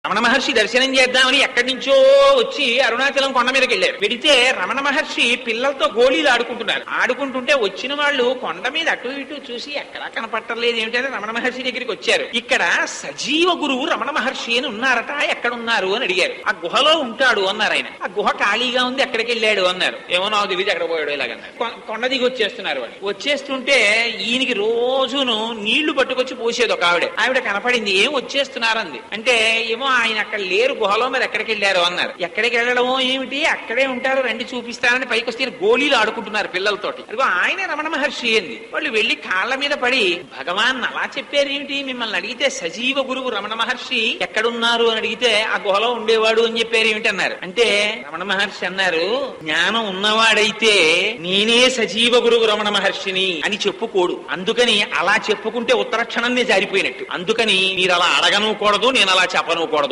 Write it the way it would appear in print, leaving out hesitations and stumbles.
రమణ మహర్షి దర్శనం చేద్దామని ఎక్కడి నుంచో వచ్చి అరుణాచలం కొండ మీదకి వెళ్ళారు. వెడితే రమణ మహర్షి పిల్లలతో గోళీలు ఆడుకుంటున్నారు. ఆడుకుంటుంటే వచ్చిన వాళ్ళు కొండ మీద అటు ఇటు చూసి ఎక్కడా కనపట్టలేదు ఏమిటంటే రమణ మహర్షి దగ్గరికి వచ్చారు. ఇక్కడ సజీవ గురువు రమణ మహర్షి అని ఉన్నారట, ఎక్కడున్నారు అని అడిగారు. ఆ గుహలో ఉంటాడు అన్నారు ఆయన. ఆ గుహ ఖాళీగా ఉంది, ఎక్కడికి వెళ్ళాడు అన్నారు. ఏమో నాకు తెలియదు ఎక్కడ పోయాడు ఇలాగన్నారు. కొండ దిగి వచ్చేస్తున్నారు వాళ్ళు. వచ్చేస్తుంటే ఈయనకి రోజును నీళ్లు పట్టుకొచ్చి పోసేది ఒక ఆవిడ కనపడింది. ఏం వచ్చేస్తున్నారంది అంటే ఏమో ఆయన అక్కడ లేరు గుహలో, మరి ఎక్కడికి వెళ్ళారు అన్నారు. ఎక్కడికి వెళ్ళడమో ఏమిటి, అక్కడే ఉంటారు, రండి చూపిస్తారని పైకి వస్తే గోళీలు ఆడుకుంటున్నారు పిల్లలతోటి. అదిగో ఆయన రమణ మహర్షి ఏంది. వాళ్ళు వెళ్లి కాళ్ళ మీద పడి భగవాన్ అలా చెప్పారు ఏమిటి, మిమ్మల్ని అడిగితే సజీవ గురువు రమణ మహర్షి ఎక్కడున్నారు అని అడిగితే ఆ గుహలో ఉండేవాడు అని చెప్పారు ఏమిటి అన్నారు. అంటే రమణ మహర్షి అన్నారు, జ్ఞానం ఉన్నవాడైతే నేనే సజీవ గురువు రమణ మహర్షిని అని చెప్పుకోడు. అందుకని అలా చెప్పుకుంటే ఉత్తరక్షణాన్ని జారిపోయినట్టు. అందుకని మీరు అలా అడగను కూడదు, నేను అలా చెప్పను కూడదు